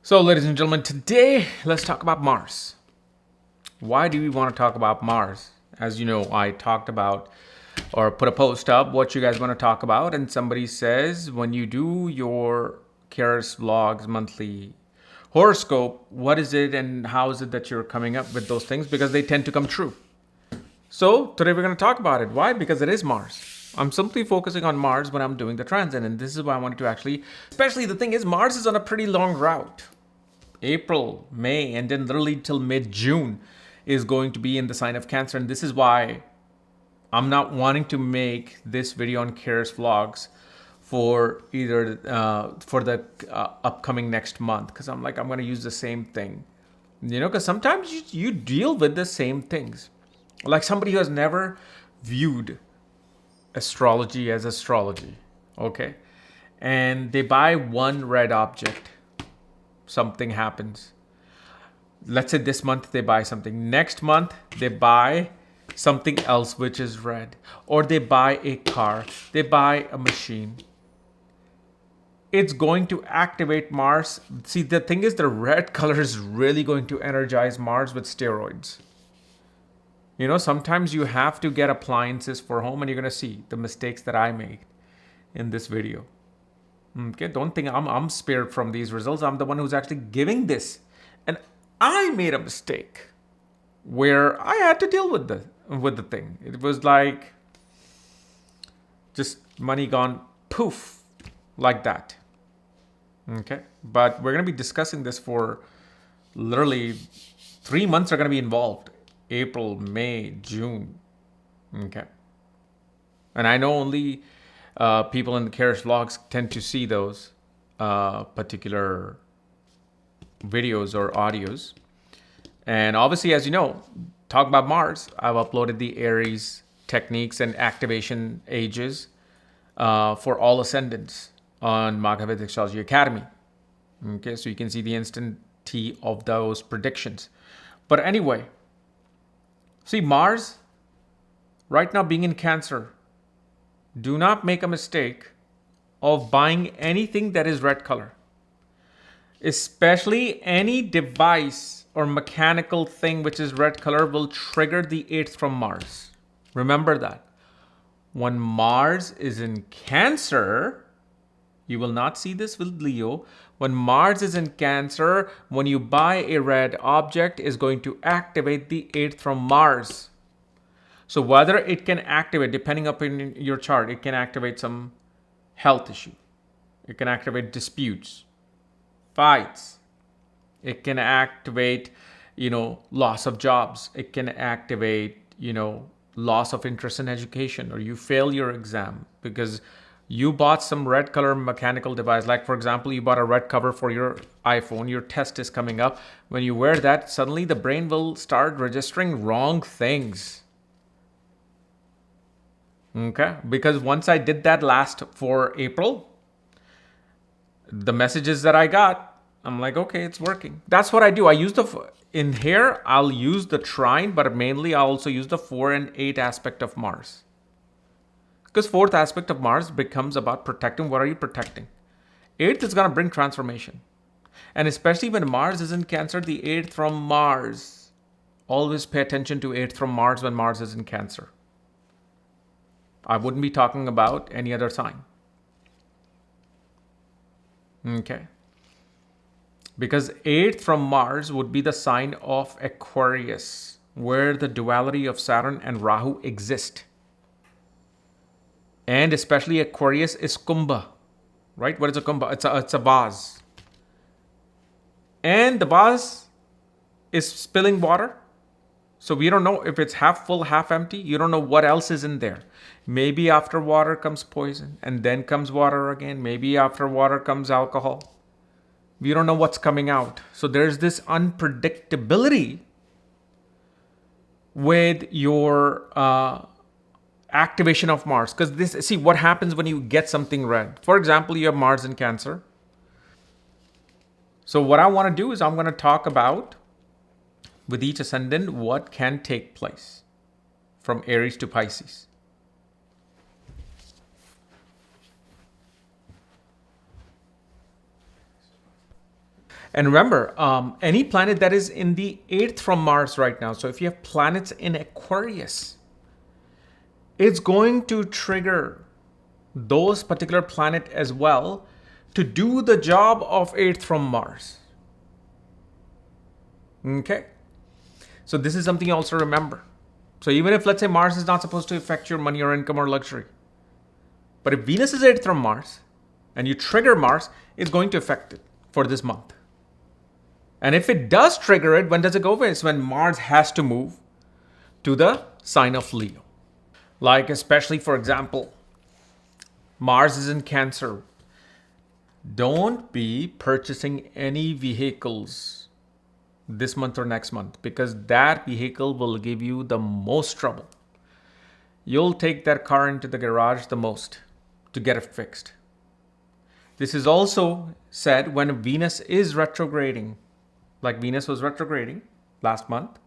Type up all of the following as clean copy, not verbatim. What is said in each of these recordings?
So, ladies and gentlemen, today let's talk about Mars. Why do we want to talk about Mars? As you know, I talked about or put a post up what you guys want to talk about, and somebody says when you do your Karis Vlogs monthly horoscope, what is it and how is it that you're coming up with those things? Because they tend to come true. So, today we're going to talk about it. Why? Because it is Mars. I'm simply focusing on Mars when I'm doing the transit, and this is why I wanted to especially the thing is, Mars is on a pretty long route. April, May, and then literally till mid-June is going to be in the sign of Cancer. And this is why I'm not wanting to make this video on Karis Vlogs for either for the upcoming next month, because I'm going to use the same thing, because sometimes you deal with the same things. Like somebody who has never viewed astrology as astrology, okay, and they buy one red object, something happens. Let's say this month they buy something. Next month they buy something else which is red. Or they buy a car. They buy a machine. It's going to activate Mars. See, the thing is, the red color is really going to energize Mars with steroids. Sometimes you have to get appliances for home, and you're going to see the mistakes that I made in this video. Okay, don't think I'm spared from these results. I'm the one who's actually giving this. And I made a mistake where I had to deal with the thing. It was like just money gone poof like that. Okay, but we're going to be discussing this for literally 3 months are going to be involved. April, May, June. Okay. And I know only people in the Karis Vlogs tend to see those particular videos or audios. And obviously, as you know, talk about Mars, I've uploaded the Aries techniques and activation ages for all ascendants on Maghavedic Astrology Academy. Okay, so you can see the instant T of those predictions. But anyway, see, Mars right now being in Cancer, do not make a mistake of buying anything that is red color. Especially any device or mechanical thing which is red color will trigger the 8th from Mars. Remember that. When Mars is in Cancer, you will not see this with Leo. When Mars is in Cancer, when you buy a red object, is going to activate the 8th from Mars. So whether it can activate, depending upon your chart, it can activate some health issue. It can activate disputes, fights. It can activate, loss of jobs. It can activate, loss of interest in education, or you fail your exam because you bought some red color mechanical device. Like, for example, you bought a red cover for your iPhone. Your test is coming up. When you wear that, suddenly the brain will start registering wrong things. Okay, because once I did that last for April, the messages that I got, I'm like, okay, it's working. That's what I do. I use in here, I'll use the trine, but mainly I'll also use the 4 and 8 aspect of Mars. Because 4th aspect of Mars becomes about protecting. What are you protecting? 8th is going to bring transformation. And especially when Mars is in Cancer, the 8th from Mars. Always pay attention to 8th from Mars when Mars is in Cancer. I wouldn't be talking about any other sign. Okay. Because 8th from Mars would be the sign of Aquarius, where the duality of Saturn and Rahu exist. And especially Aquarius is Kumbha, right? What is a Kumbha? It's a vase. And the vase is spilling water. So we don't know if it's half full, half empty. You don't know what else is in there. Maybe after water comes poison, and then comes water again. Maybe after water comes alcohol. We don't know what's coming out. So there's this unpredictability with your activation of Mars. Because see what happens when you get something red. For example, you have Mars in Cancer. So what I want to do is I'm going to talk about, with each ascendant, what can take place from Aries to Pisces. And remember, any planet that is in the 8th from Mars right now, so if you have planets in Aquarius, it's going to trigger those particular planet as well to do the job of 8th from Mars. Okay? So this is something you also remember. So even if, let's say, Mars is not supposed to affect your money or income or luxury, but if Venus is 8th from Mars and you trigger Mars, it's going to affect it for this month. And if it does trigger it, when does it go away? It's when Mars has to move to the sign of Leo. Like, especially, for example, Mars is in Cancer. Don't be purchasing any vehicles this month or next month, because that vehicle will give you the most trouble. You'll take that car into the garage the most to get it fixed. This is also said when Venus is retrograding, like Venus was retrograding last month.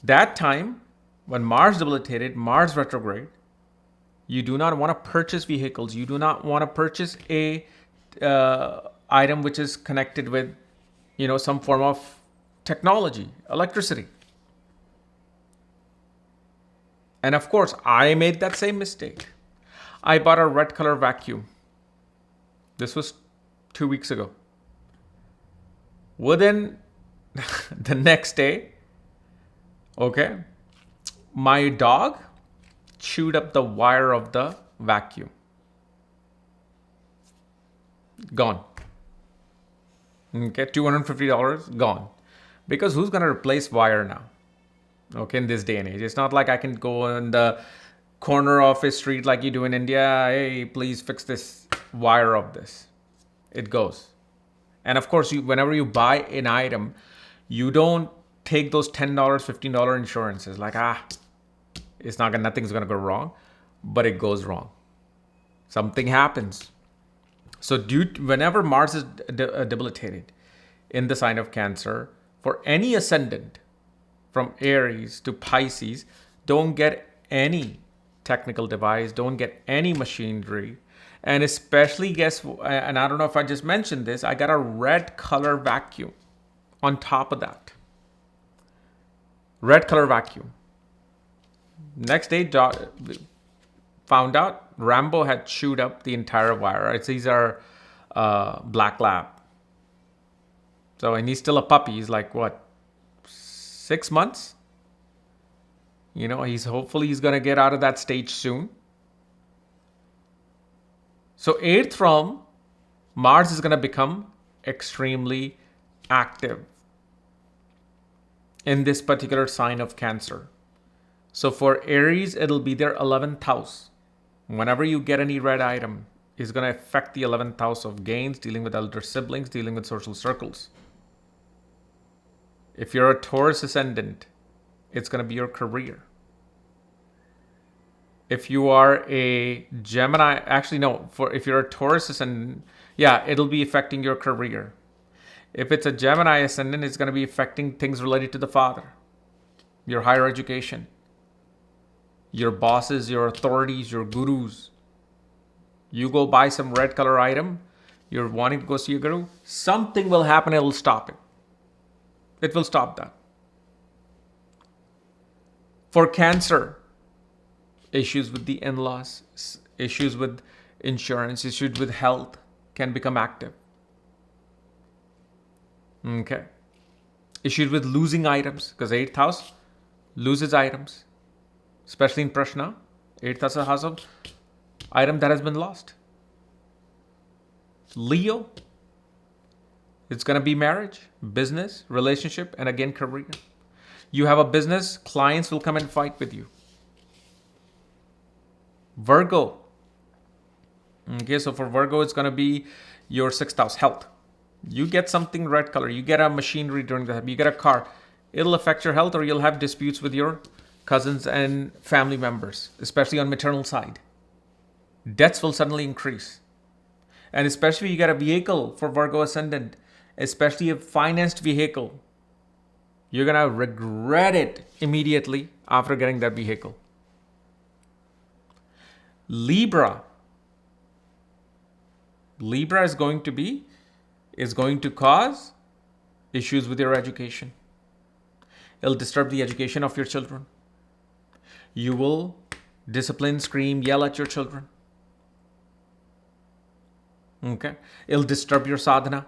That time, when Mars debilitated, Mars retrograde, you do not want to purchase vehicles. You do not want to purchase a item which is connected with, some form of technology, electricity. And of course, I made that same mistake. I bought a red color vacuum. This was 2 weeks ago. Within the next day, okay, my dog chewed up the wire of the vacuum. Gone. Okay, $250 gone. Because who's going to replace wire now? Okay, in this day and age. It's not like I can go in the corner of a street like you do in India. Hey, please fix this wire of this. It goes. And of course, whenever you buy an item, you don't take those $10, $15 insurances. Like, nothing's going to go wrong. But it goes wrong. Something happens. So whenever Mars is debilitated in the sign of Cancer, for any ascendant from Aries to Pisces, don't get any technical device, don't get any machinery. And especially, and I don't know if I just mentioned this, I got a red color vacuum on top of that. Red color vacuum. Next day, found out Rambo had chewed up the entire wire. These are black lab. So, and he's still a puppy. He's like, 6 months? Hopefully he's going to get out of that stage soon. So 8th from Mars is going to become extremely active in this particular sign of Cancer. So for Aries, it'll be their 11th house. Whenever you get any red item, it's going to affect the 11th house of gains, dealing with elder siblings, dealing with social circles. If you're a Taurus ascendant, it's going to be your career. If you are a Gemini, if you're a Taurus ascendant, it'll be affecting your career. If it's a Gemini ascendant, it's going to be affecting things related to the father, your higher education, your bosses, your authorities, your gurus. You go buy some red color item, you're wanting to go see a guru, something will happen, it'll stop it. It will stop that. For Cancer, issues with the in-laws, issues with insurance, issues with health can become active. Okay. Issues with losing items, because 8th house loses items, especially in Prashna. 8th house is a house of item that has been lost. Leo, it's going to be marriage, business, relationship, and again, career. You have a business, clients will come and fight with you. Virgo. Okay, so for Virgo, it's going to be your 6th house, health. You get something red color, you get a machinery during the, you get a car. It'll affect your health, or you'll have disputes with your cousins and family members, especially on maternal side. Debts will suddenly increase. And especially you get a vehicle for Virgo ascendant, especially a financed vehicle. You're going to regret it immediately after getting that vehicle. Libra. Libra is going to be is going to cause issues with your education. It'll disturb the education of your children. You will discipline, scream, yell at your children. Okay? It'll disturb your sadhana.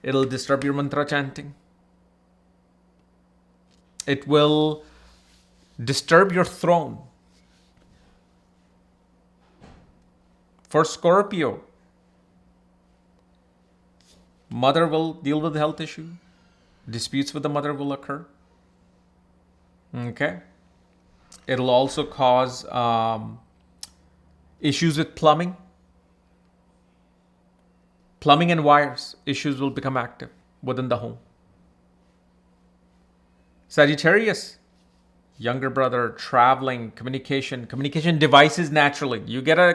It'll disturb your mantra chanting. It will disturb your throne. For Scorpio, mother will deal with health issue. Disputes with the mother will occur. Okay? It'll also cause issues with plumbing. Plumbing and wires issues will become active within the home. Sagittarius, younger brother, traveling, communication devices naturally. You get a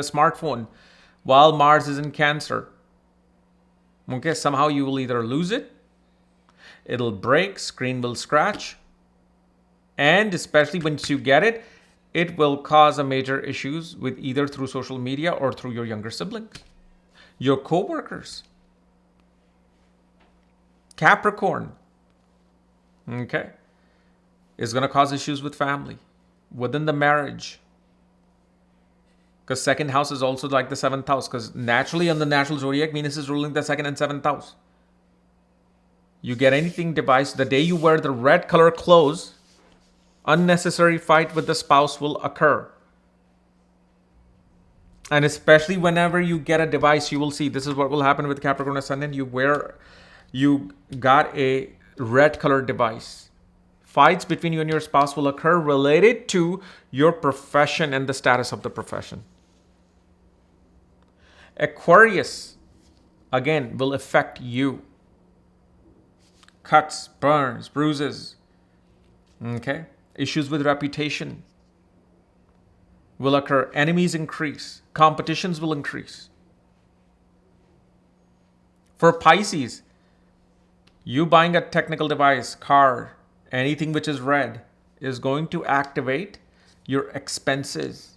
smartphone while Mars is in Cancer. Okay, somehow you will either lose it, it'll break, screen will scratch, and especially once you get it, it will cause a major issues with either through social media or through your younger siblings, your co-workers. Capricorn, okay, is going to cause issues with family, within the marriage. Because second house is also like the seventh house. Because naturally on the natural zodiac, Venus is ruling the second and seventh house. You get anything device, the day you wear the red color clothes, unnecessary fight with the spouse will occur. And especially whenever you get a device, you will see this is what will happen with Capricorn Ascendant. You got a red color device. Fights between you and your spouse will occur related to your profession and the status of the profession. Aquarius, again, will affect you. Cuts, burns, bruises. Okay? Issues with reputation will occur. Enemies increase. Competitions will increase. For Pisces, you buying a technical device, car, anything which is red, is going to activate your expenses.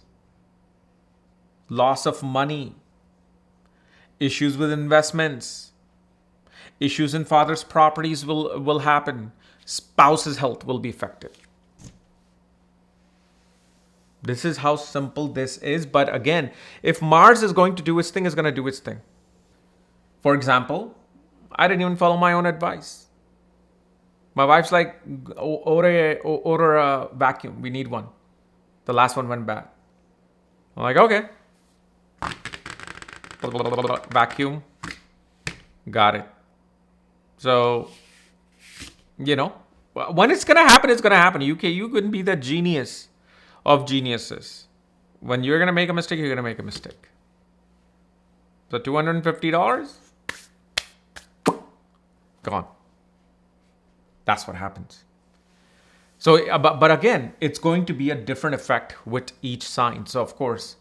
Loss of money. Issues with investments. Issues in father's properties will happen. Spouse's health will be affected. This is how simple this is. But again, if Mars is going to do its thing, it's going to do its thing. For example, I didn't even follow my own advice. My wife's like, order a vacuum. We need one. The last one went bad. I'm like, okay. Vacuum. Got it. So, when it's going to happen, it's going to happen. You couldn't be the genius of geniuses. When you're going to make a mistake, you're going to make a mistake. So $250, gone. That's what happens. So, but again, it's going to be a different effect with each sign. So of course,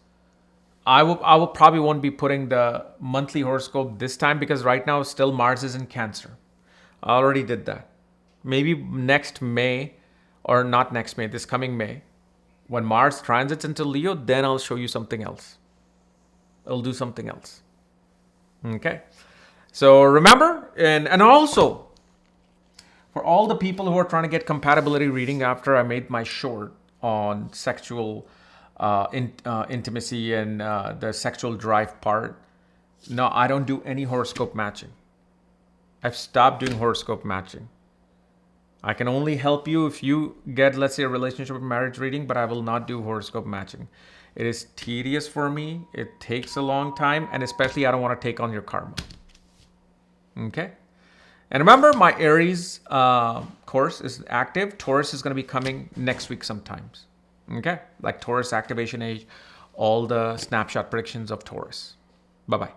I will probably won't be putting the monthly horoscope this time because right now still Mars is in Cancer. I already did that. Maybe next May, or not next May, this coming May, when Mars transits into Leo, then I'll show you something else. I'll do something else. Okay. So remember, and also, for all the people who are trying to get compatibility reading after I made my short on sexual intimacy and the sexual drive part, no, I don't do any horoscope matching. I've stopped doing horoscope matching. I can only help you if you get, let's say, a relationship or marriage reading, but I will not do horoscope matching. It is tedious for me. It takes a long time, and especially I don't want to take on your karma. Okay? And remember, my Aries course is active. Taurus is going to be coming next week sometimes. Okay? Like Taurus activation age, all the snapshot predictions of Taurus. Bye-bye.